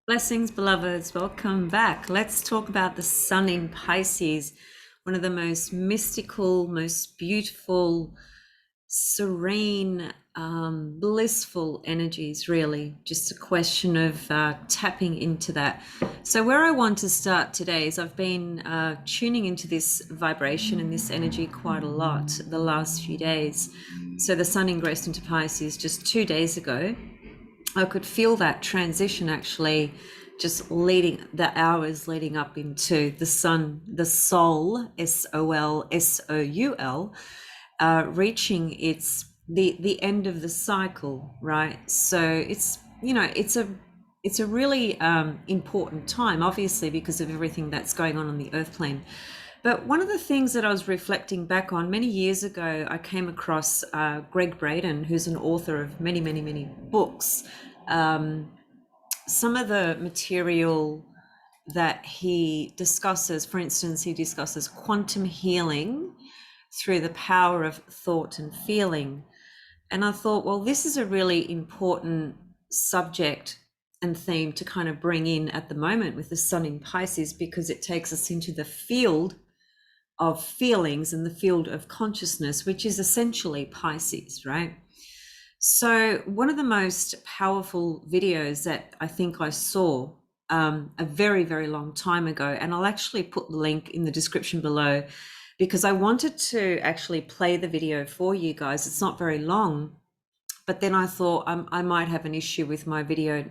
Blessings, beloveds. Welcome back. Let's talk about the sun in Pisces, one of the most mystical, most beautiful, serene, blissful energies, really. Just a question of tapping into that. So, where I want to start today is I've been tuning into this vibration and this energy quite a lot the last few days. So, the sun ingressed into Pisces just 2 days ago. I could feel that transition actually just leading the hours leading up into the sun, the soul, Soul, reaching the end of the cycle, right? So it's a really important time, obviously, because of everything that's going on the earth plane. But one of the things that I was reflecting back on many years ago, I came across Gregg Braden, who's an author of many, many, many books. Some of the material that he discusses, for instance, he discusses quantum healing through the power of thought and feeling. And I thought, well, this is a really important subject and theme to kind of bring in at the moment with the sun in Pisces, because it takes us into the field of feelings and the field of consciousness, which is essentially Pisces, right? So, one of the most powerful videos that I think I saw a very, very long time ago, and I'll actually put the link in the description below because I wanted to actually play the video for you guys. It's not very long, but then I thought I might have an issue with my video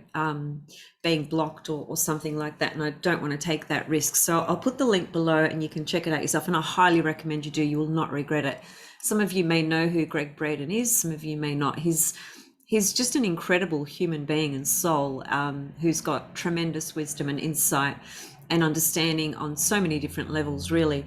being blocked or something like that, and I don't want to take that risk. So I'll put the link below and you can check it out yourself, and I highly recommend you do. You will not regret it. Some of you may know who Gregg Braden is, some of you may not. He's just an incredible human being and soul, who's got tremendous wisdom and insight and understanding on so many different levels, really.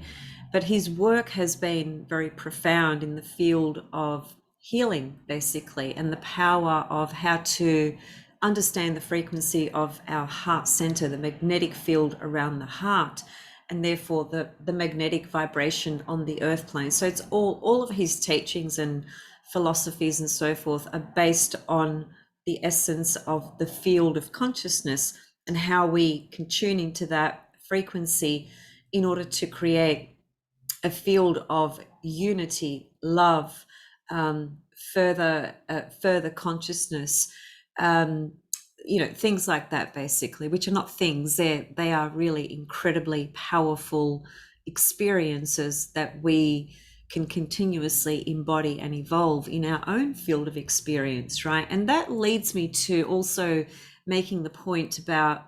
But his work has been very profound in the field of healing, basically, and the power of how to understand the frequency of our heart center, the magnetic field around the heart, and therefore the magnetic vibration on the earth plane. So it's all of his teachings and philosophies and so forth are based on the essence of the field of consciousness and how we can tune into that frequency in order to create a field of unity, love, um, further consciousness, um, things like that, basically, which are not things. They are really incredibly powerful experiences that we can continuously embody and evolve in our own field of experience, right? And that leads me to also making the point about,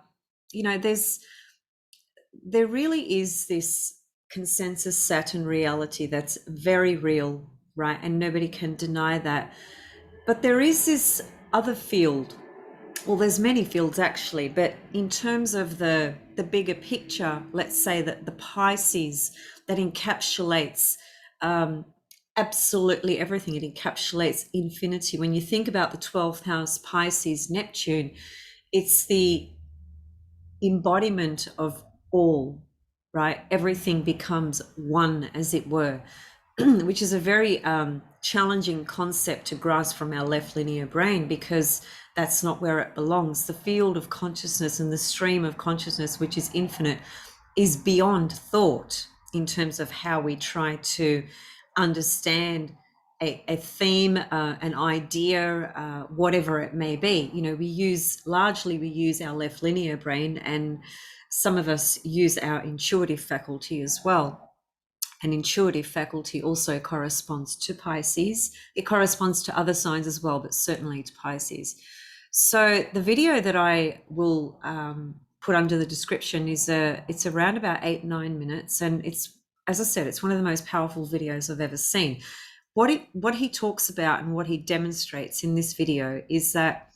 there really is this consensus Saturn reality that's very real, right? And nobody can deny that. But there is this other field. Well, there's many fields actually, but in terms of the bigger picture, let's say that the Pisces that encapsulates um, absolutely everything. It encapsulates infinity. When you think about the 12th house Pisces Neptune, it's the embodiment of all, right? Everything becomes one, as it were, which is a very challenging concept to grasp from our left linear brain, because that's not where it belongs. The field of consciousness and the stream of consciousness, which is infinite, is beyond thought in terms of how we try to understand a theme, an idea, whatever it may be. We use our left linear brain, and some of us use our intuitive faculty as well. And intuitive faculty also corresponds to Pisces. It corresponds to other signs as well, but certainly to Pisces. So the video that I will put under the description it's around about 8-9 minutes, and as I said, it's one of the most powerful videos I've ever seen. What he talks about and what he demonstrates in this video is that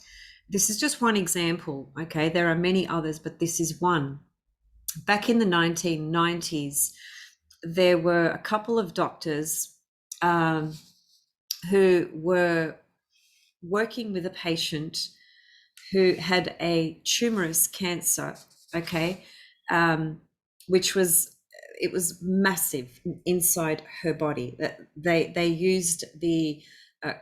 this is just one example. Okay, there are many others, but this is one. Back in the 1990s, there were a couple of doctors who were working with a patient who had a tumorous cancer, okay, which was massive inside her body. They used the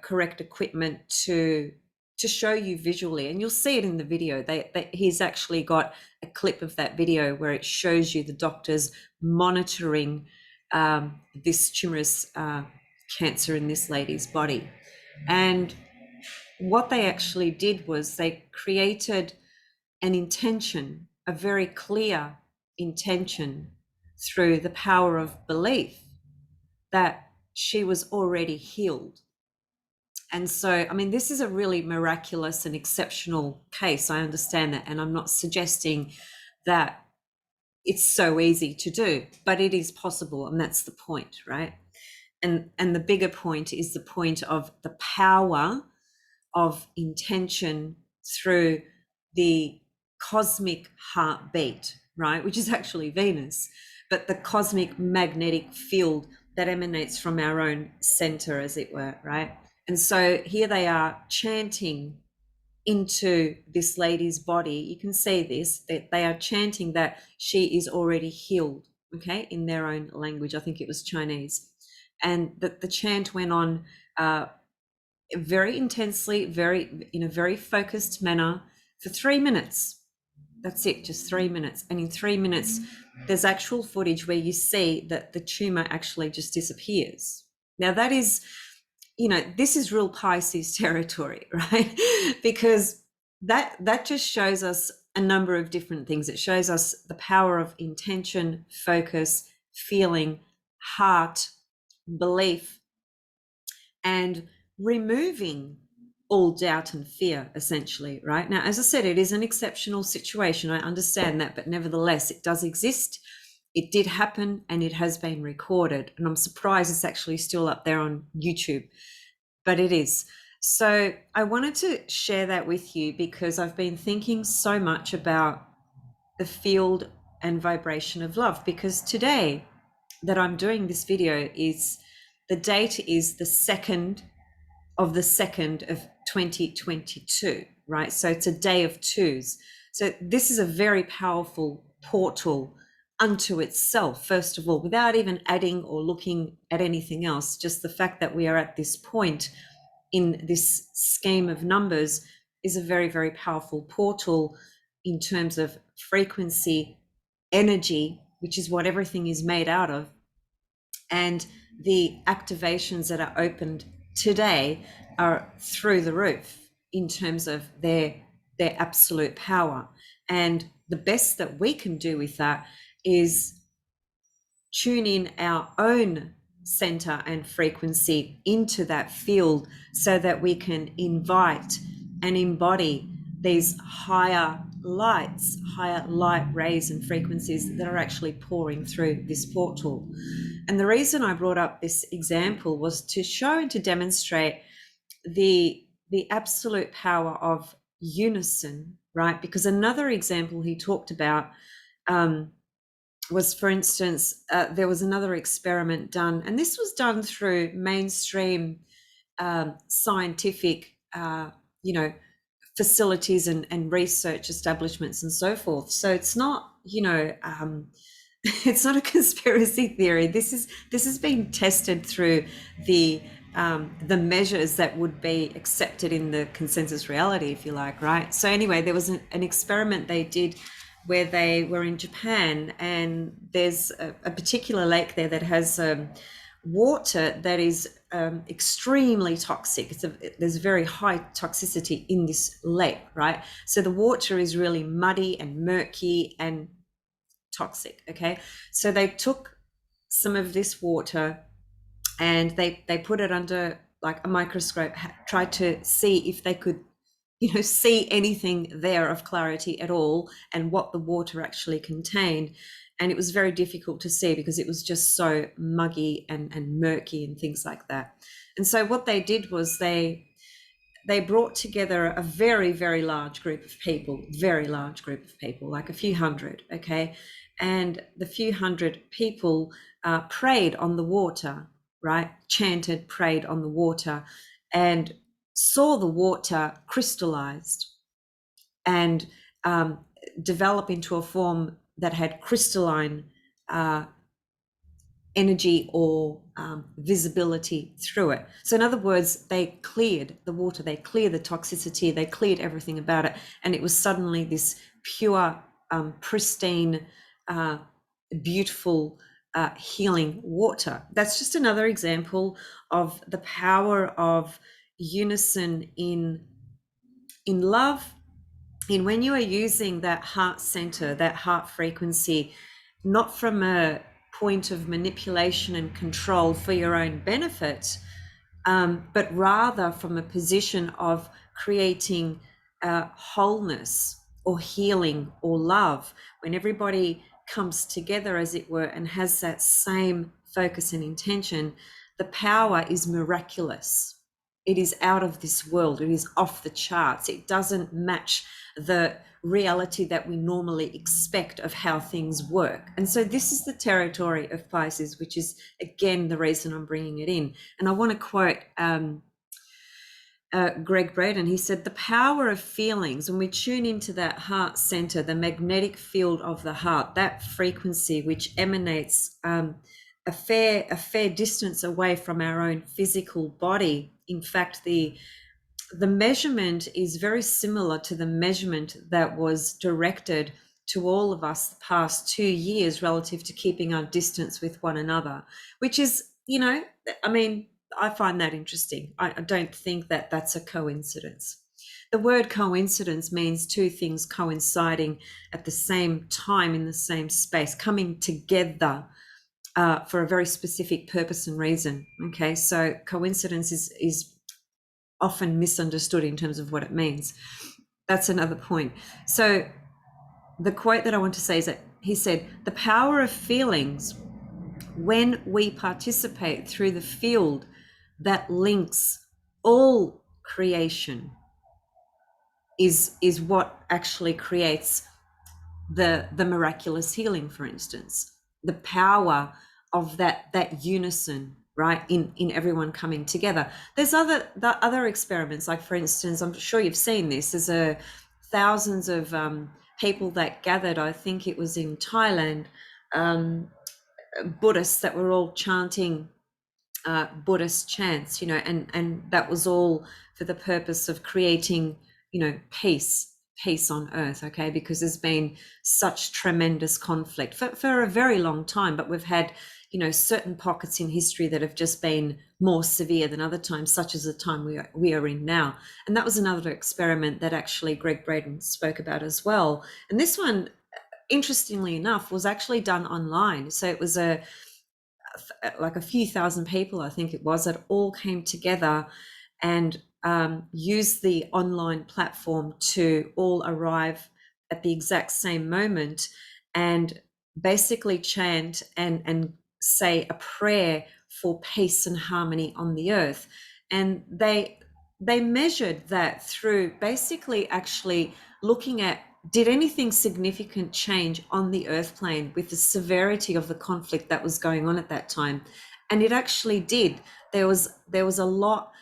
correct equipment to to show you visually, and you'll see it in the video. He's actually got a clip of that video where it shows you the doctors monitoring this tumorous cancer in this lady's body. And what they actually did was they created an intention, a very clear intention, through the power of belief that she was already healed. And so, I mean, this is a really miraculous and exceptional case. I understand that. And I'm not suggesting that it's so easy to do, but it is possible. And that's the point, right? And the bigger point is the point of the power of intention through the cosmic heartbeat, right? Which is actually Venus, but the cosmic magnetic field that emanates from our own center, as it were, right? And so here they are chanting into this lady's body. You can see this, that they are chanting that she is already healed, okay, in their own language. I think it was Chinese. And the chant went on very intensely, in a very focused manner for 3 minutes. That's it, just 3 minutes. And in 3 minutes, there's actual footage where you see that the tumor actually just disappears. Now that is, this is real Pisces territory, right? Because that just shows us a number of different things. It shows us the power of intention, focus, feeling, heart, belief, and removing all doubt and fear, essentially, right? Now, as I said, it is an exceptional situation. I understand that, but nevertheless, it does exist. It did happen, and it has been recorded. And I'm surprised it's actually still up there on YouTube, but it is. So I wanted to share that with you because I've been thinking so much about the field and vibration of love, because today that I'm doing this video is, the date is the 2nd of the 2nd of 2022, right? So it's a day of twos. So this is a very powerful portal unto itself, first of all, without even adding or looking at anything else. Just the fact that we are at this point in this scheme of numbers is a very, very powerful portal in terms of frequency, energy, which is what everything is made out of. And the activations that are opened today are through the roof in terms of their absolute power. And the best that we can do with that is tune in our own center and frequency into that field so that we can invite and embody these higher lights, higher light rays and frequencies that are actually pouring through this portal. And the reason I brought up this example was to show and to demonstrate the absolute power of unison, right? Because another example he talked about was, for instance, there was another experiment done, and this was done through mainstream scientific, facilities and research establishments and so forth. So it's not, it's not a conspiracy theory. This has been tested through the measures that would be accepted in the consensus reality, if you like, right? So anyway, there was an experiment they did where they were in Japan, and there's a particular lake there that has water that is extremely toxic. There's very high toxicity in this lake, right? So the water is really muddy and murky and toxic, okay? So they took some of this water and they put it under like a microscope, tried to see if they could see anything there of clarity at all and what the water actually contained. And it was very difficult to see because it was just so muggy and murky and things like that. And so what they did was they brought together a very, very large group of people, like a few hundred, okay? And the few hundred people prayed on the water, right? Chanted, prayed on the water, and saw the water crystallized and develop into a form that had crystalline energy or visibility through it. So in other words, they cleared the water, they cleared the toxicity, they cleared everything about it, and it was suddenly this pure, pristine, beautiful, healing water. That's just another example of the power of unison in love, in when you are using that heart center, that heart frequency, not from a point of manipulation and control for your own benefit, but rather from a position of creating wholeness or healing or love, when everybody comes together, as it were, and has that same focus and intention, the power is miraculous. It is out of this world. It is off the charts. It doesn't match the reality that we normally expect of how things work. And so this is the territory of Pisces, which is, again, the reason I'm bringing it in. And I want to quote Gregg Braden. He said, the power of feelings, when we tune into that heart center, the magnetic field of the heart, that frequency which emanates a fair distance away from our own physical body. In fact, the measurement is very similar to the measurement that was directed to all of us the past 2 years relative to keeping our distance with one another, which is, I mean, I find that interesting. I don't think that that's a coincidence. The word coincidence means two things coinciding at the same time in the same space, coming together for a very specific purpose and reason. Okay, so coincidence is often misunderstood in terms of what it means. That's another point. So the quote that I want to say is that he said, the power of feelings, when we participate through the field that links all creation, is what actually creates the miraculous healing, for instance. The power of that unison, right, in everyone coming together. There's other experiments, like, for instance, I'm sure you've seen this. There's thousands of people that gathered, I think it was in Thailand, Buddhists that were all chanting Buddhist chants, and that was all for the purpose of creating, peace on earth, okay? Because there's been such tremendous conflict for a very long time, but we've had, certain pockets in history that have just been more severe than other times, such as the time we are in now. And that was another experiment that actually Gregg Braden spoke about as well. And this one, interestingly enough, was actually done online. So it was like a few thousand people, I think it was, that all came together and used the online platform to all arrive at the exact same moment and basically chant and say a prayer for peace and harmony on the earth. And they measured that through basically actually looking at, did anything significant change on the earth plane with the severity of the conflict that was going on at that time? And it actually did. There was a lot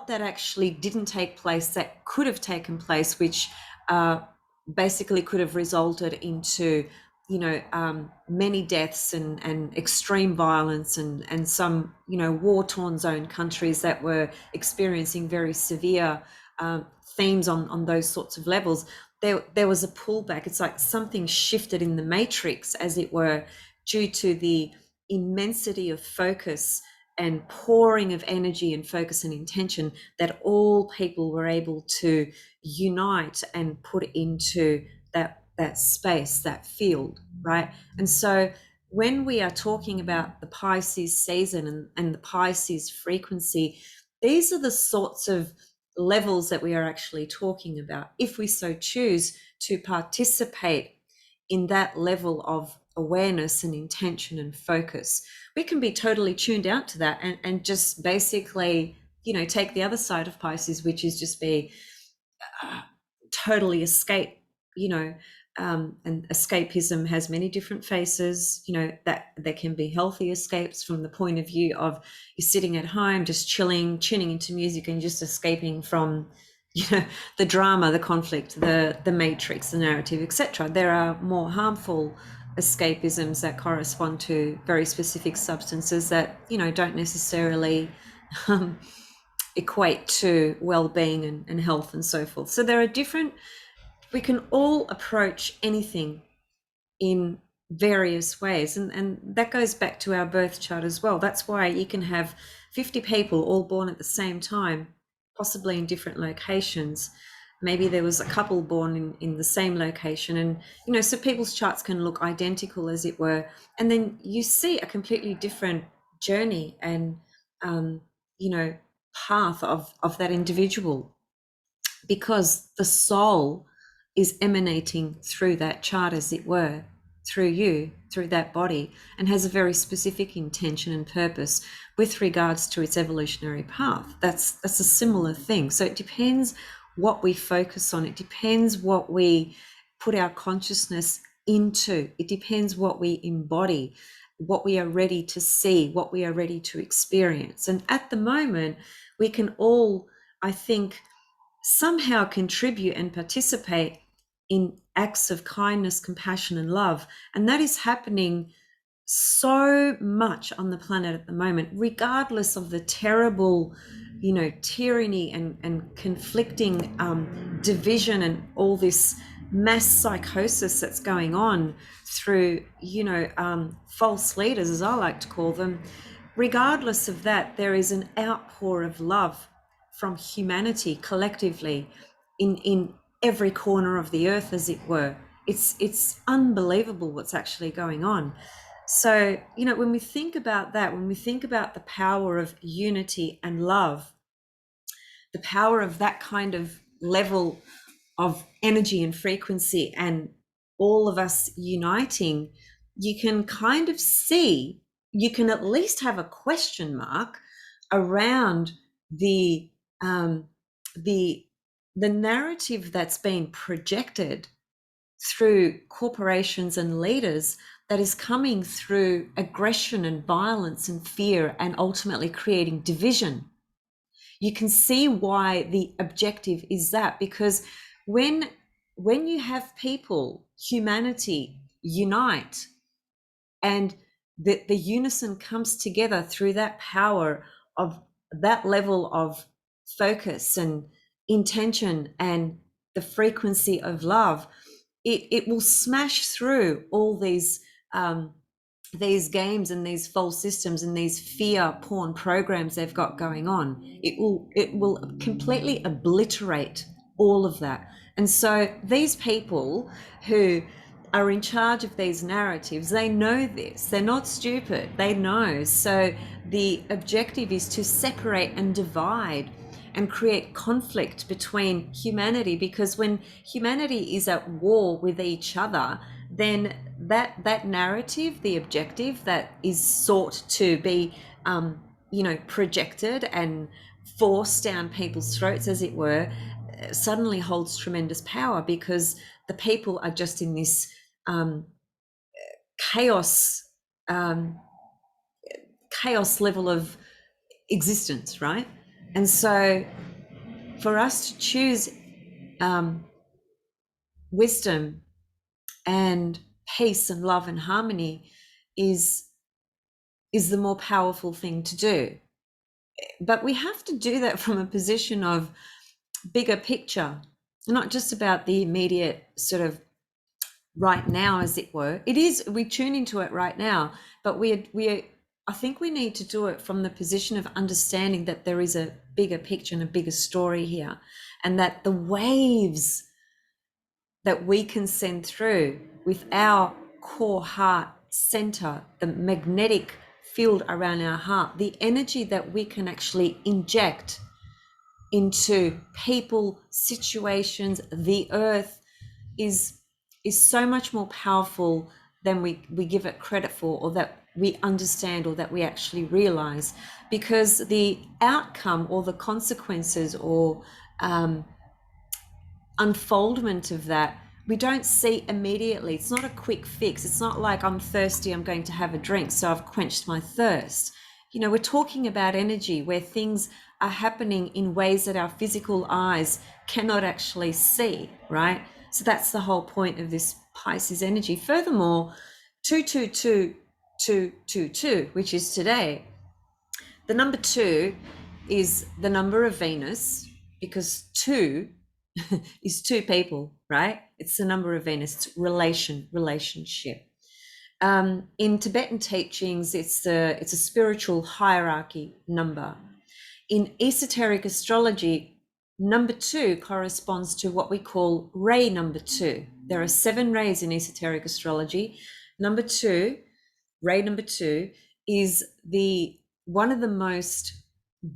that actually didn't take place that could have taken place, which basically could have resulted into many deaths and extreme violence and some war-torn zone countries that were experiencing very severe themes on those sorts of levels. There was a pullback. It's like something shifted in the matrix, as it were, due to the immensity of focus and pouring of energy and focus and intention that all people were able to unite and put into that space, that field, right? And so when we are talking about the Pisces season and the Pisces frequency, these are the sorts of levels that we are actually talking about, if we so choose to participate in that level of awareness and intention and focus. We can be totally tuned out to that and just basically, take the other side of Pisces, which is just be totally escape, and escapism has many different faces, that there can be healthy escapes from the point of view of you're sitting at home, just chilling, tuning into music and just escaping from, the drama, the conflict, the matrix, the narrative, etc. There are more harmful escapisms that correspond to very specific substances that, don't necessarily equate to well-being and health and so forth. So there are different, we can all approach anything in various ways, and that goes back to our birth chart as well. That's why you can have 50 people all born at the same time, possibly in different locations. Maybe there was a couple born in the same location, and so people's charts can look identical, as it were, and then you see a completely different journey and path of that individual, because the soul is emanating through that chart, as it were, through you, through that body, and has a very specific intention and purpose with regards to its evolutionary path. That's a similar thing. So it depends what we focus on. It depends what we put our consciousness into. It depends what we embody, what we are ready to see, what we are ready to experience. And at the moment, we can all, I think, somehow contribute and participate in acts of kindness, compassion, and love. And that is happening so much on the planet at the moment, regardless of the terrible, tyranny and conflicting division and all this mass psychosis that's going on through, false leaders, as I like to call them. Regardless of that, there is an outpour of love from humanity collectively in every corner of the earth, as it were. It's unbelievable what's actually going on. So, when we think about that, when we think about the power of unity and love, the power of that kind of level of energy and frequency, and all of us uniting, you can kind of see, you can at least have a question mark around the narrative that's been projected through corporations and leaders, that is coming through aggression and violence and fear, and ultimately creating division. You can see why the objective is that, because when you have people, humanity, unite, and the unison comes together through that power of that level of focus and intention and the frequency of love, it will smash through all these games and these false systems and these fear porn programs they've got going on. It will completely obliterate all of that. And so these people who are in charge of these narratives, they know this. They're not stupid. They know. So the objective is to separate and divide and create conflict between humanity, because when humanity is at war with each other, then that narrative, the objective that is sought to be projected and forced down people's throats, as it were, suddenly holds tremendous power, because the people are just in this chaos level of existence, right? And so for us to choose wisdom and peace and love and harmony is the more powerful thing to do. But we have to do that from a position of bigger picture, not just about the immediate sort of right now, as it were. It is, we tune into it right now, but I think we need to do it from the position of understanding that there is a bigger picture and a bigger story here, and that the waves that we can send through with our core heart center, the magnetic field around our heart, the energy that we can actually inject into people, situations, the earth, is so much more powerful than we give it credit for, or that we understand, or that we actually realize. Because the outcome or the consequences or unfoldment of that, we don't see immediately. It's not a quick fix. It's not like, I'm thirsty, I'm going to have a drink, so I've quenched my thirst. We're talking about energy where things are happening in ways that our physical eyes cannot actually see, right? So that's the whole point of this Pisces energy. Furthermore, 22222, which is today. The number 2 is the number of Venus, because 2 is two people, right? It's the number of Venus. It's relationship. In Tibetan teachings, it's a spiritual hierarchy number. In esoteric astrology, number 2 corresponds to what we call ray number 2. There are 7 rays in esoteric astrology. Number 2, ray number 2, is the one of the most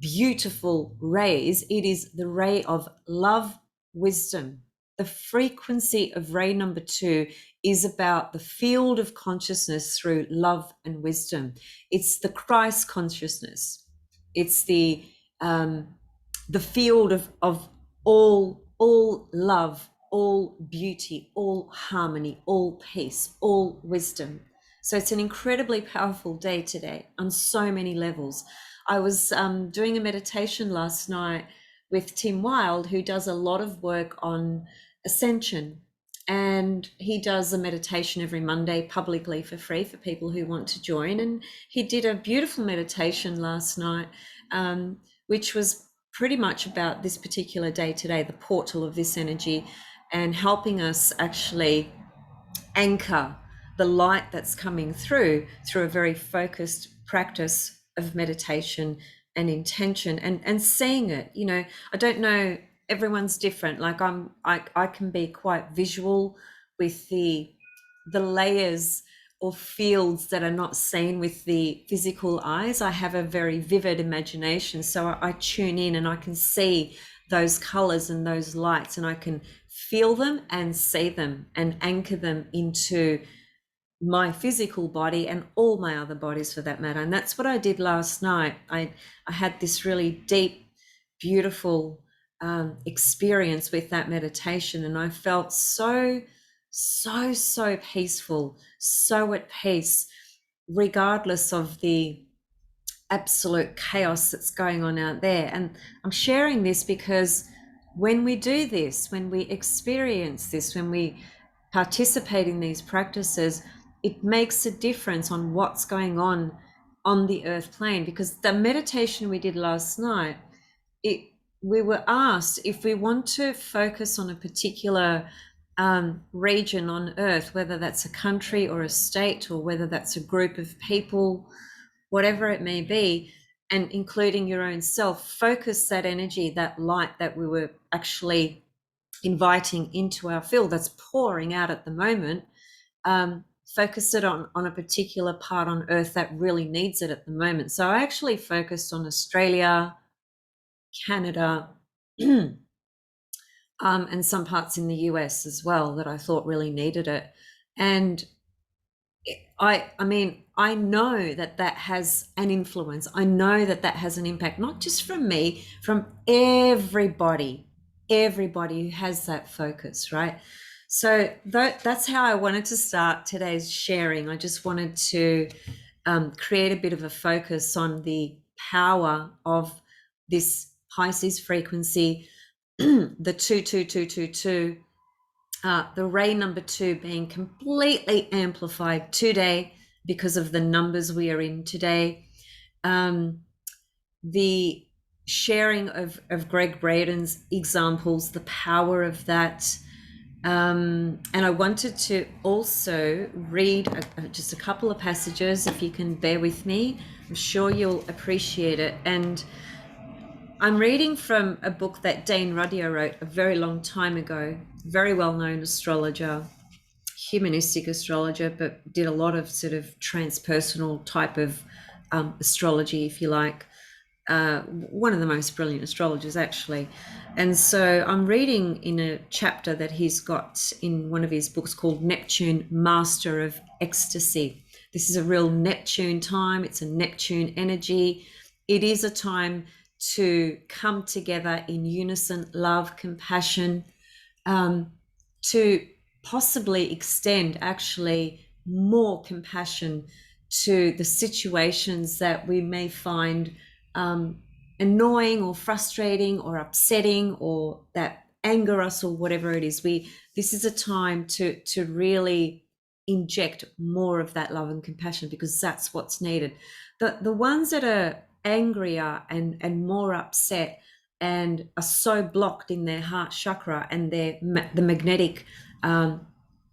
beautiful rays. It is the ray of love, wisdom. The frequency of ray number 2 is about the field of consciousness through love and wisdom. It's the Christ consciousness. It's the field of all love, all beauty, all harmony, all peace, all wisdom. So it's an incredibly powerful day today on so many levels. I was doing a meditation last night with Tim Wilde, who does a lot of work on ascension. And he does a meditation every Monday publicly for free for people who want to join. And he did a beautiful meditation last night, which was pretty much about this particular day today, the portal of this energy, and helping us actually anchor the light that's coming through a very focused practice of meditation and intention and seeing it. You know, I don't know, everyone's different. Like I can be quite visual with the layers or fields that are not seen with the physical eyes. I have a very vivid imagination, so I tune in and I can see those colors and those lights, and I can feel them and see them and anchor them into my physical body and all my other bodies for that matter. And that's what I did last night. I had this really deep, beautiful experience with that meditation, and I felt so peaceful, so at peace, regardless of the absolute chaos that's going on out there. And I'm sharing this because when we do this, when we experience this, when we participate in these practices, it makes a difference on what's going on the earth plane. Because the meditation we did last night, we were asked if we want to focus on a particular region on earth, whether that's a country or a state, or whether that's a group of people, whatever it may be, and including your own self, focus that energy, that light that we were actually inviting into our field that's pouring out at the moment, focus it on a particular part on earth that really needs it at the moment. So I actually focused on Australia, Canada, and some parts in the US as well that I thought really needed it. And I mean, I know that has an influence. I know that has an impact, not just from me, from everybody who has that focus, right? So that's how I wanted to start today's sharing. I just wanted to create a bit of a focus on the power of this Pisces frequency, the 22222, the ray number 2 being completely amplified today because of the numbers we are in today. The sharing of Gregg Braden's examples, the power of that. And I wanted to also read just a couple of passages, if you can bear with me. I'm sure you'll appreciate it. And I'm reading from a book that Dane Rudhyar wrote a very long time ago, very well-known astrologer, humanistic astrologer, but did a lot of sort of transpersonal type of astrology, if you like. One of the most brilliant astrologers, actually. And so I'm reading in a chapter that he's got in one of his books called Neptune, Master of Ecstasy. This is a real Neptune time. It's a Neptune energy. It is a time to come together in unison, love, compassion, to possibly extend actually more compassion to the situations that we may find annoying or frustrating or upsetting, or that anger us, or whatever it is. This is a time to really inject more of that love and compassion, because that's what's needed. The ones that are angrier and more upset and are so blocked in their heart chakra and the magnetic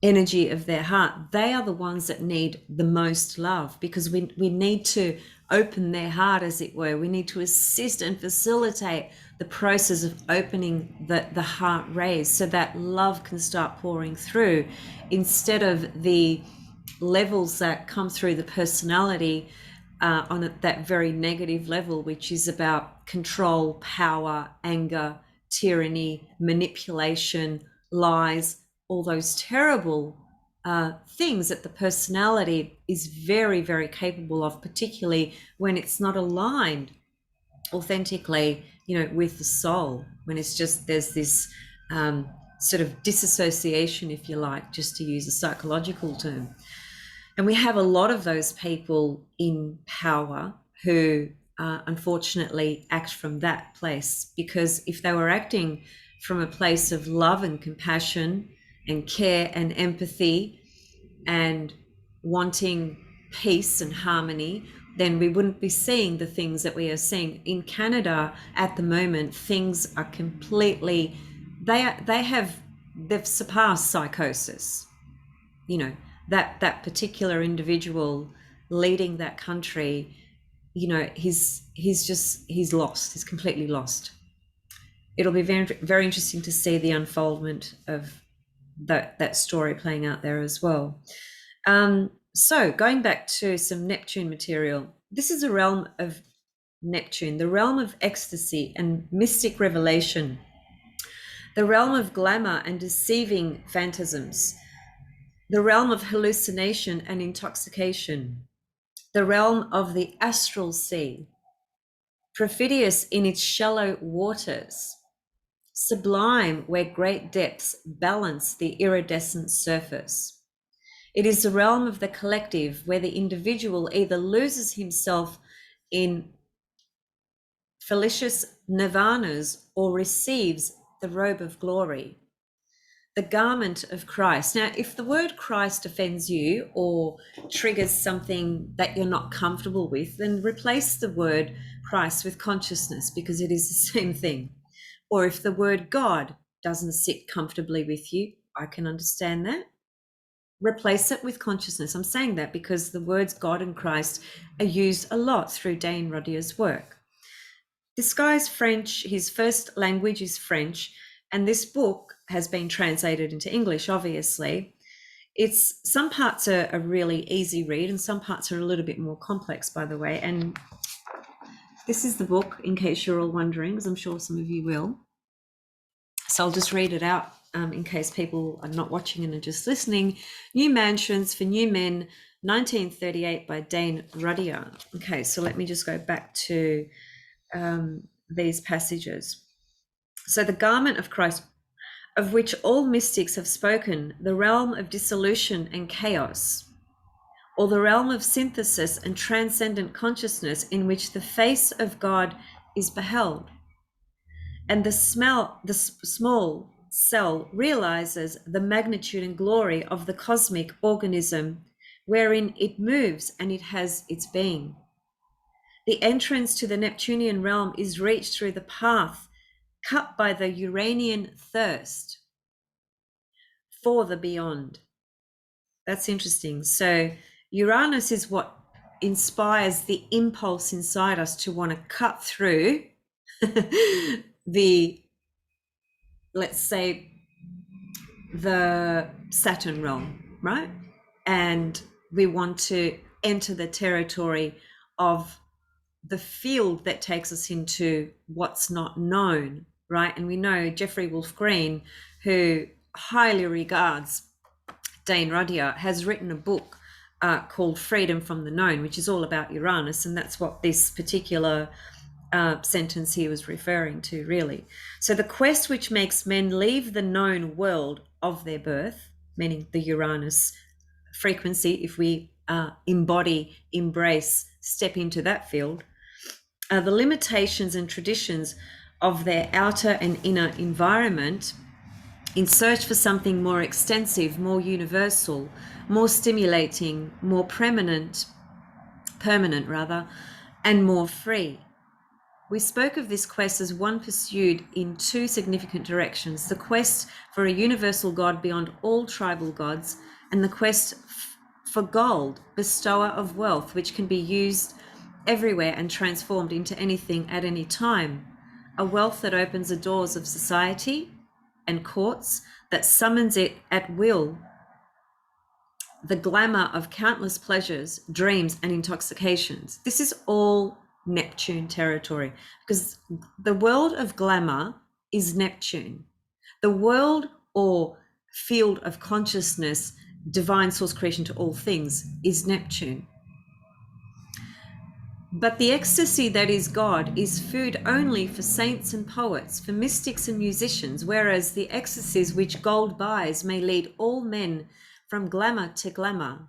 energy of their heart, they are the ones that need the most love, because we need to open their heart, as it were. We need to assist and facilitate the process of opening the heart rays so that love can start pouring through, instead of the levels that come through the personality on that very negative level, which is about control, power, anger, tyranny, manipulation, lies, all those terrible things that the personality is very, very capable of, particularly when it's not aligned authentically, with the soul, when it's just, there's this sort of disassociation, if you like, just to use a psychological term. And we have a lot of those people in power who unfortunately act from that place, because if they were acting from a place of love and compassion and care and empathy and wanting peace and harmony, then we wouldn't be seeing the things that we are seeing. In Canada at the moment, things are completely, they've surpassed psychosis. That particular individual leading that country, he's lost. He's completely lost. It'll be very, very interesting to see the unfoldment of that story playing out there as well. So going back to some Neptune material, this is a realm of Neptune, the realm of ecstasy and mystic revelation, the realm of glamour and deceiving phantasms, the realm of hallucination and intoxication, the realm of the astral sea, perfidious in its shallow waters, sublime where great depths balance the iridescent surface. It is the realm of the collective, where the individual either loses himself in fallacious nirvanas or receives the robe of glory, the garment of Christ. Now, if the word Christ offends you or triggers something that you're not comfortable with, then replace the word Christ with consciousness, because it is the same thing. Or if the word God doesn't sit comfortably with you, I can understand that. Replace it with consciousness. I'm saying that because the words God and Christ are used a lot through Dane Rodier's work. This guy's French, his first language is French, and this book has been translated into English, obviously. Some parts are a really easy read and some parts are a little bit more complex, by the way. And this is the book, in case you're all wondering, as I'm sure some of you will. So I'll just read it out in case people are not watching and are just listening. New Mansions for New Men, 1938 by Dane Rodier. Okay, so let me just go back to these passages. So the garment of Christ, of which all mystics have spoken, the realm of dissolution and chaos, or the realm of synthesis and transcendent consciousness in which the face of God is beheld. And the small cell realizes the magnitude and glory of the cosmic organism wherein it moves and it has its being. The entrance to the Neptunian realm is reached through the path cut by the Uranian thirst for the beyond. That's interesting. So Uranus is what inspires the impulse inside us to want to cut through let's say, the Saturn realm, right? And we want to enter the territory of the field that takes us into what's not known, right? And we know Jeffrey Wolf Green, who highly regards Dane Rodier, has written a book called Freedom from the Known, which is all about Uranus, and that's what this particular sentence he was referring to, really. So the quest which makes men leave the known world of their birth, meaning the Uranus frequency, if we embody, embrace, step into that field, the limitations and traditions of their outer and inner environment, in search for something more extensive, more universal, more stimulating, more permanent rather, and more free. We spoke of this quest as one pursued in two significant directions: the quest for a universal God beyond all tribal gods, and the quest for gold, bestower of wealth, which can be used everywhere and transformed into anything at any time. A wealth that opens the doors of society and courts, that summons it at will. The glamour of countless pleasures, dreams, and intoxications. This is all Neptune territory, because the world of glamour is Neptune. The world or field of consciousness, divine source creation to all things, is Neptune. But the ecstasy that is God is food only for saints and poets, for mystics and musicians, whereas the ecstasies which gold buys may lead all men from glamour to glamour,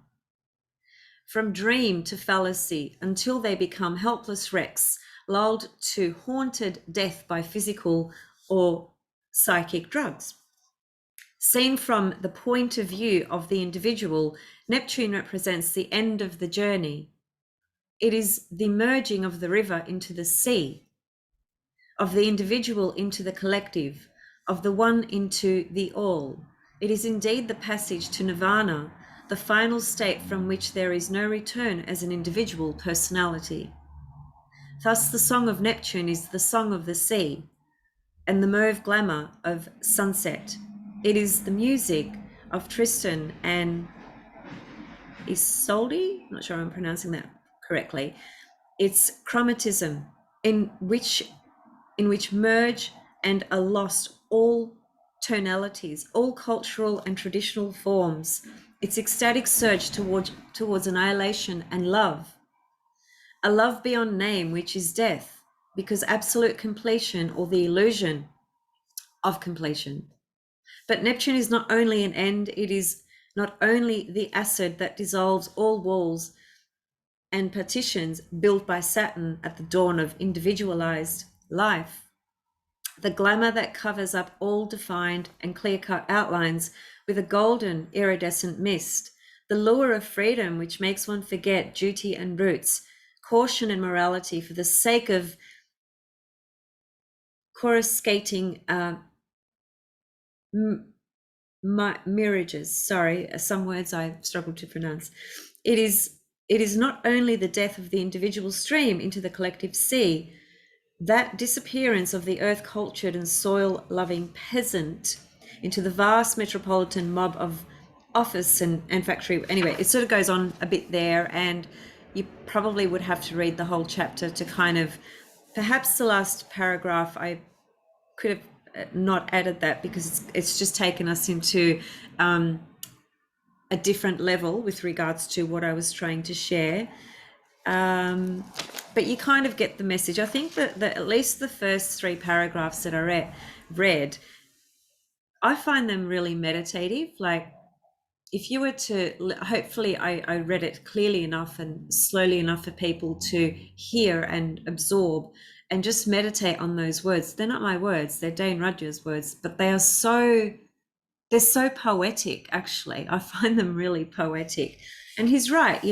from dream to fallacy, until they become helpless wrecks, lulled to haunted death by physical or psychic drugs. Seen from the point of view of the individual, Neptune represents the end of the journey. It is the merging of the river into the sea, of the individual into the collective, of the one into the all. It is indeed the passage to nirvana, the final state from which there is no return as an individual personality. Thus, the song of Neptune is the song of the sea and the mauve glamour of sunset. It is the music of Tristan and Isolde. I'm not sure I'm pronouncing that correctly. It's chromatism in which merge and are lost all tonalities, all cultural and traditional forms. It's ecstatic surge towards annihilation and love, a love beyond name, which is death, because absolute completion, or the illusion of completion. But Neptune is not only an end, it is not only the acid that dissolves all walls and partitions built by Saturn at the dawn of individualized life. The glamour that covers up all defined and clear-cut outlines with a golden iridescent mist. The lure of freedom which makes one forget duty and roots, caution and morality for the sake of coruscating mirages. Sorry, some words I struggle to pronounce. It is not only the death of the individual stream into the collective sea, that disappearance of the earth-cultured and soil-loving peasant into the vast metropolitan mob of office and factory. Anyway, it sort of goes on a bit there, and you probably would have to read the whole chapter to kind of, perhaps the last paragraph I could have not added that, because it's just taken us into a different level with regards to what I was trying to share. But you kind of get the message. I think that at least the first three paragraphs that I read, I find them really meditative. Like, if you were to, hopefully I read it clearly enough and slowly enough for people to hear and absorb and just meditate on those words. They're not my words, they're Dane Rudger's words, but they're so poetic, actually. I find them really poetic. And he's right,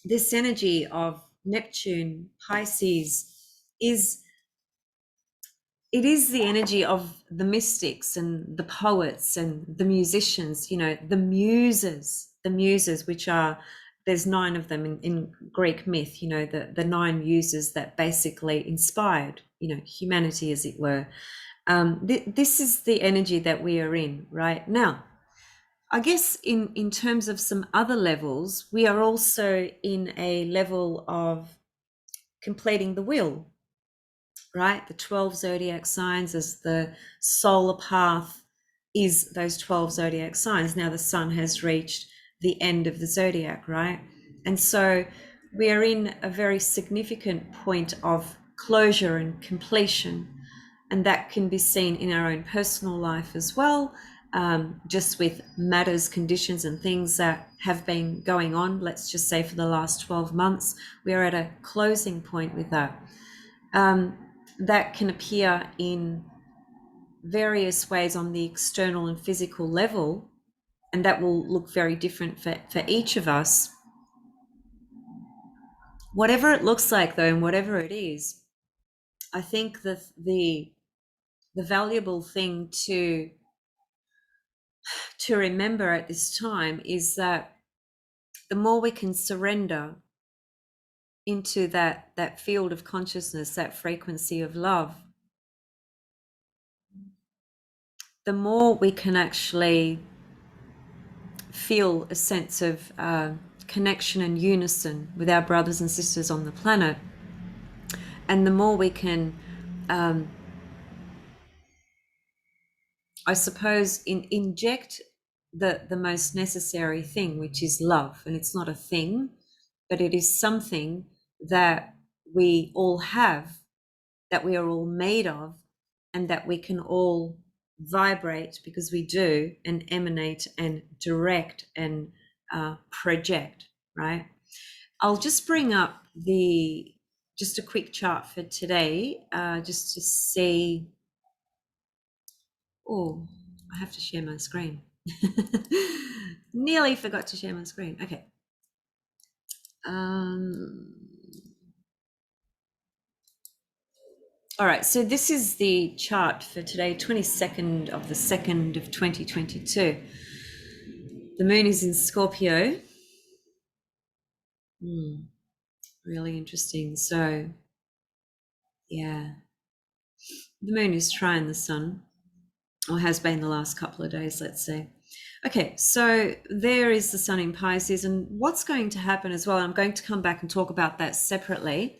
this energy of Neptune, Pisces, is the energy of the mystics and the poets and the musicians, the muses, which are, there's 9 of them in Greek myth, the 9 muses that basically inspired, humanity, as it were. This is the energy that we are in right now. I guess in terms of some other levels, we are also in a level of completing the will, right? The 12 zodiac signs, as the solar path is those 12 zodiac signs. Now the sun has reached the end of the zodiac, right? And so we are in a very significant point of closure and completion. And that can be seen in our own personal life as well, just with matters, conditions, and things that have been going on, let's just say for the last 12 months. We are at a closing point with that. That can appear in various ways on the external and physical level, and that will look very different for each of us. Whatever it looks like, though, and whatever it is, I think that the valuable thing to remember at this time is that the more we can surrender into that field of consciousness, that frequency of love, the more we can actually feel a sense of connection and unison with our brothers and sisters on the planet. And the more we can, I suppose, inject the most necessary thing, which is love. And it's not a thing, but it is something that we all have, that we are all made of, and that we can all vibrate, because we do, and emanate and direct and project, right? I'll just bring up just a quick chart for today, just to see. Oh, I have to share my screen. Nearly forgot to share my screen. Okay. All right, so this is the chart for today, 22nd of the 2nd of 2022. The moon is in Scorpio. Really interesting. So, yeah, the moon is trying the sun, or has been the last couple of days, let's say. Okay, so there is the sun in Pisces, and what's going to happen as well, I'm going to come back and talk about that separately,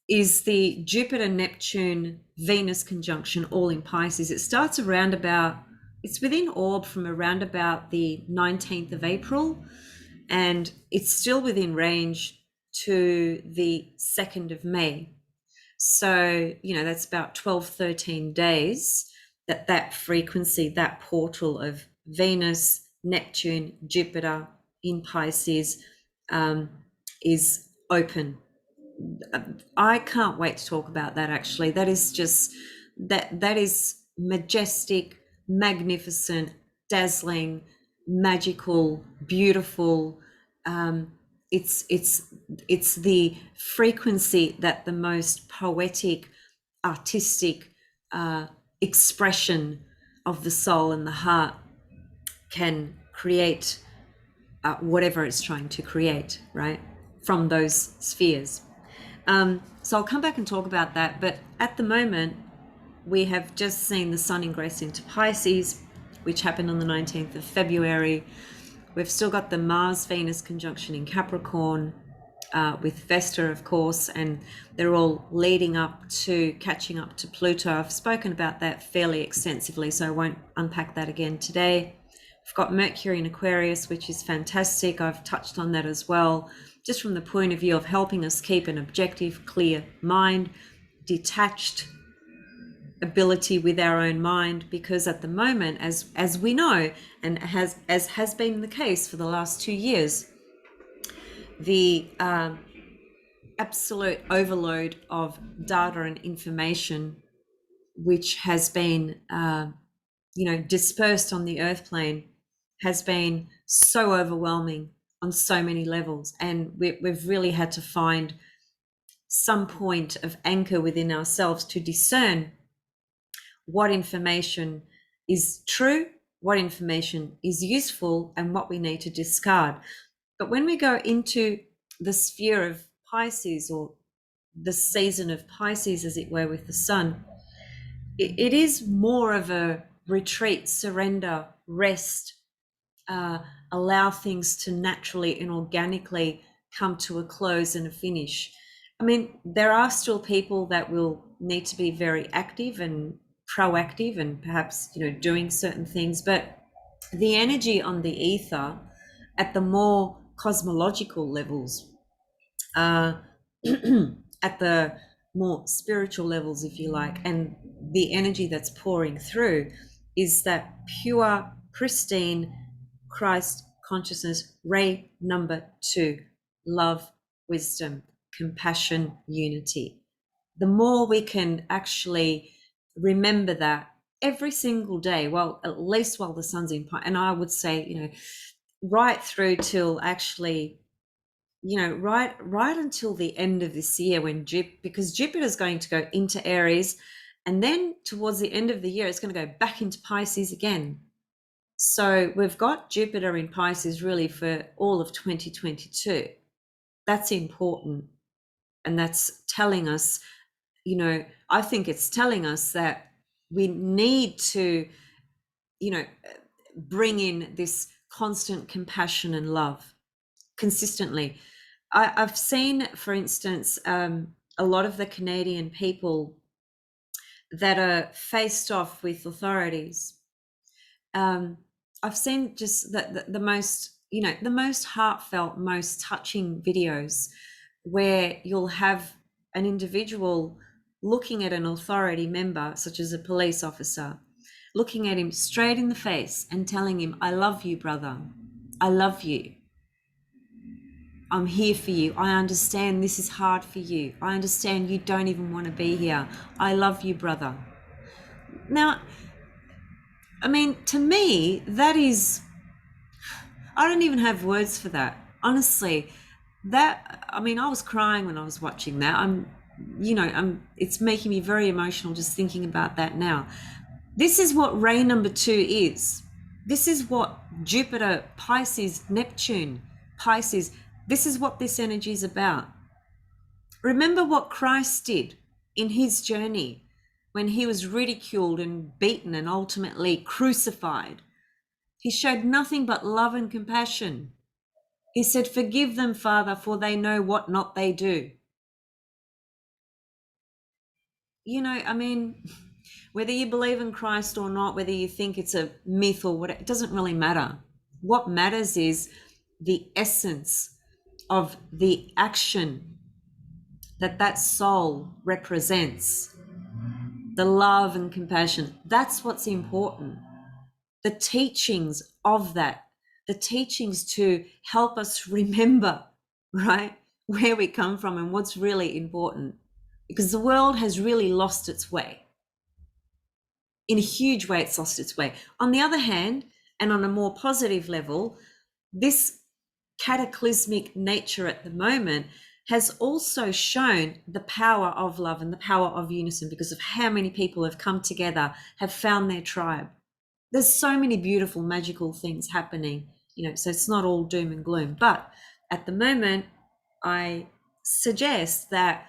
is the Jupiter, Neptune, Venus conjunction, all in Pisces. It starts around about, it's within orb from around about the 19th of April, and it's still within range to the 2nd of May. So, that's about 12, 13 days that frequency, that portal of Venus, Neptune, Jupiter in Pisces is open. I can't wait to talk about that, actually. That is just, that is majestic, magnificent, dazzling, magical, beautiful. It's the frequency that the most poetic, artistic expression of the soul and the heart can create, whatever it's trying to create, right, from those spheres. So I'll come back and talk about that. But at the moment, we have just seen the sun ingress into Pisces, which happened on the 19th of February. We've still got the Mars-Venus conjunction in Capricorn, with Vesta, of course, and they're all leading up to catching up to Pluto. I've spoken about that fairly extensively, so I won't unpack that again today. We've got Mercury in Aquarius, which is fantastic. I've touched on that as well, just from the point of view of helping us keep an objective, clear mind, detached ability with our own mind, because at the moment, as we know, and as has been the case for the last 2 years, the absolute overload of data and information which has been dispersed on the earth plane has been so overwhelming on so many levels, and we've really had to find some point of anchor within ourselves to discern what information is true, what information is useful, and what we need to discard. But when we go into the sphere of Pisces, or the season of Pisces, as it were, with the sun, it is more of a retreat, surrender, rest, allow things to naturally and organically come to a close and a finish. I mean, there are still people that will need to be very active and proactive, and perhaps, doing certain things, but the energy on the ether at the more cosmological levels, at the more spiritual levels, if you like, and the energy that's pouring through is that pure, pristine Christ consciousness, ray number 2, love, wisdom, compassion, unity. the more we can actually remember that every single day, well, at least while the sun's in, and I would say, right through till actually, right until the end of this year, because Jupiter is going to go into Aries, and then towards the end of the year, it's going to go back into Pisces again. So we've got Jupiter in Pisces really for all of 2022. That's important. And that's telling us, I think it's telling us that we need to, bring in this constant compassion and love consistently. I've seen, for instance, a lot of the Canadian people that are faced off with authorities. I've seen just the most, the most heartfelt, most touching videos where you'll have an individual looking at an authority member, such as a police officer, looking at him straight in the face and telling him, I love you, brother. I love you. I'm here for you. I understand this is hard for you. I understand you don't even want to be here. I love you, brother. Now, I mean, to me, that is, I don't even have words for that. Honestly, I was crying when I was watching that. It's making me very emotional just thinking about that now. This is what ray number 2 is. This is what Jupiter, Pisces, Neptune, Pisces, this is what this energy is about. Remember what Christ did in his journey when he was ridiculed and beaten and ultimately crucified. He showed nothing but love and compassion. He said, forgive them, Father, for they know what not they do. Whether you believe in Christ or not, whether you think it's a myth or whatever, it doesn't really matter. What matters is the essence of the action that soul represents, the love and compassion. That's what's important. The teachings of that, the teachings to help us remember, right, where we come from and what's really important. Because the world has really lost its way. In a huge way, it's lost its way. On the other hand, and on a more positive level, this cataclysmic nature at the moment has also shown the power of love and the power of unison because of how many people have come together, have found their tribe. There's so many beautiful, magical things happening, so it's not all doom and gloom. But at the moment, I suggest that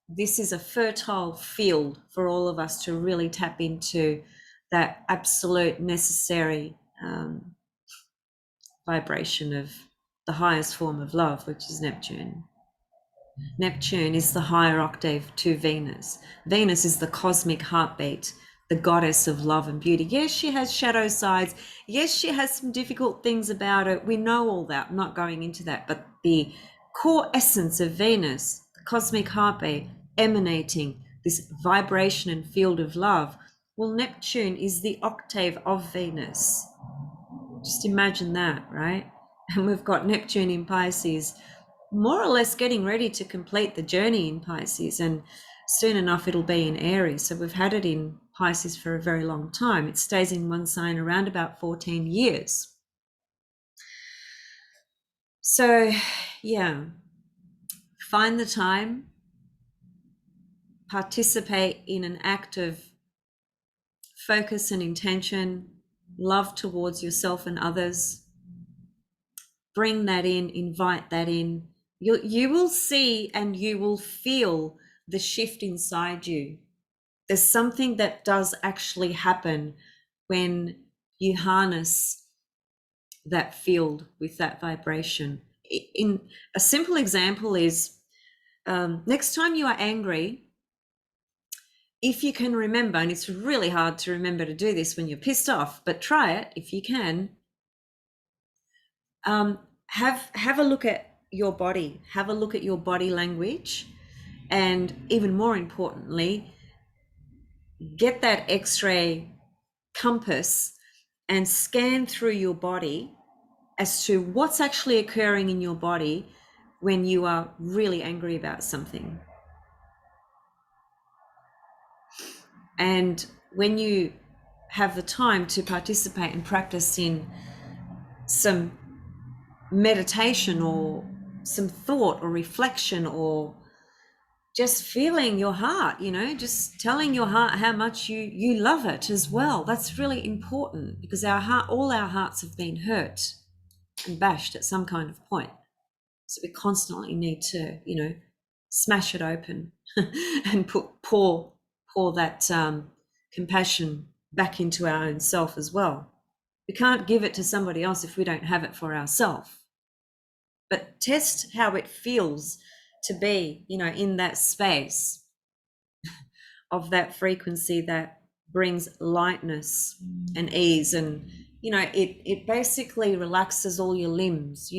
this is a fertile field for all of us to really tap into that absolute necessary vibration of the highest form of love, which is Neptune. Neptune is the higher octave to Venus. Venus is the cosmic heartbeat, the goddess of love and beauty. Yes, she has shadow sides. Yes, she has some difficult things about her. We know all that. I'm not going into that. But the core essence of Venus, the cosmic heartbeat, emanating this vibration and field of love, well, Neptune is the octave of Venus. Just imagine that, right? And we've got Neptune in Pisces, more or less getting ready to complete the journey in Pisces, and soon enough it'll be in Aries. So we've had it in Pisces for a very long time. It stays in one sign around about 14 years. So yeah, find the time, participate in an act of focus and intention, love towards yourself and others. Bring that in, invite that in. You will see and you will feel the shift inside you. There's something that does actually happen when you harness that field with that vibration. In a simple example is, next time you are angry, if you can remember, and it's really hard to remember to do this when you're pissed off, but try it if you can. Have a look at your body, have a look at your body language, and even more importantly, get that X-ray compass and scan through your body as to what's actually occurring in your body when you are really angry about something. And when you have the time to participate and practice in some meditation or some thought or reflection, or just feeling your heart, just telling your heart how much you love it as well. That's really important, because all our hearts have been hurt and bashed at some kind of point. So we constantly need to, smash it open and pour that compassion back into our own self as well. We can't give it to somebody else if we don't have it for ourselves. But test how it feels to be, in that space of that frequency that brings lightness and ease, and it basically relaxes all your limbs.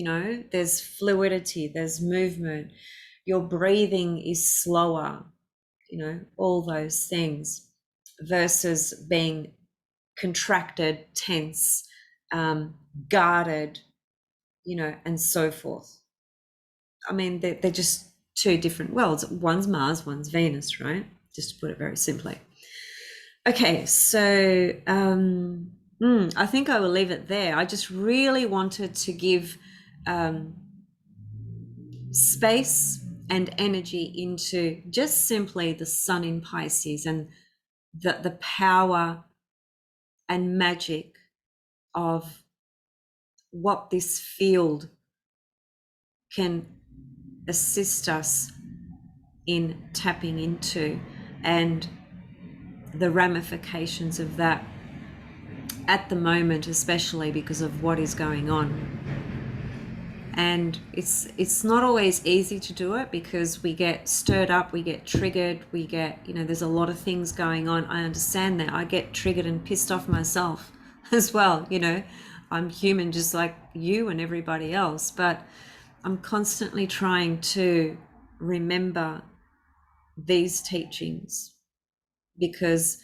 There's fluidity, there's movement, your breathing is slower, all those things, versus being contracted, tense, guarded, and so forth. I mean, they're just two different worlds. One's Mars, one's Venus, right? Just to put it very simply. Okay, so I think I will leave it there. I just really wanted to give space and energy into just simply the sun in Pisces, and the power and magic of what this field can assist us in tapping into, and the ramifications of that at the moment, especially because of what is going on. And it's not always easy to do it, because we get stirred up, we get triggered, we get, there's a lot of things going on. I understand that. I get triggered and pissed off myself as well. I'm human just like you and everybody else, but I'm constantly trying to remember these teachings, because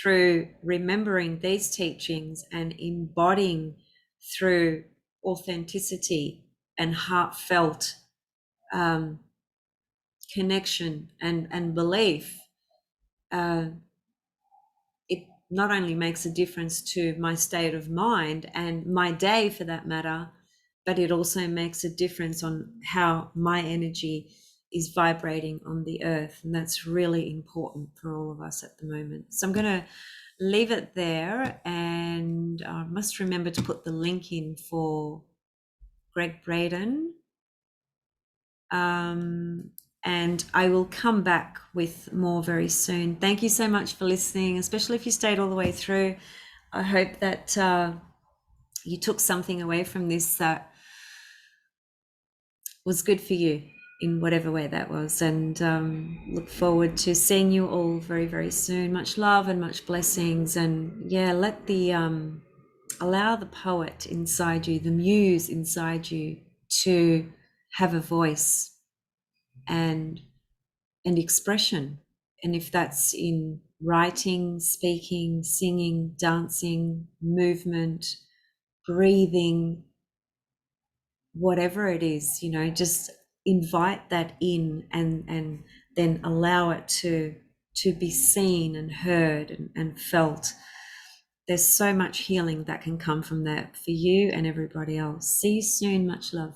through remembering these teachings and embodying through authenticity and heartfelt connection and belief, it not only makes a difference to my state of mind and my day for that matter, but it also makes a difference on how my energy is vibrating on the earth. And that's really important for all of us at the moment. So I'm going to leave it there, and I must remember to put the link in for Gregg Braden. And I will come back with more very soon. Thank you so much for listening, especially if you stayed all the way through. I hope that you took something away from this that was good for you in whatever way that was, and look forward to seeing you all very, very soon. Much love and much blessings. And yeah, let the allow the poet inside you, the muse inside you, to have a voice and expression. And if that's in writing, speaking, singing, dancing, movement, breathing, whatever it is, just invite that in, and then allow it to be seen and heard and felt. There's so much healing that can come from that for you and everybody else. See you soon. Much love.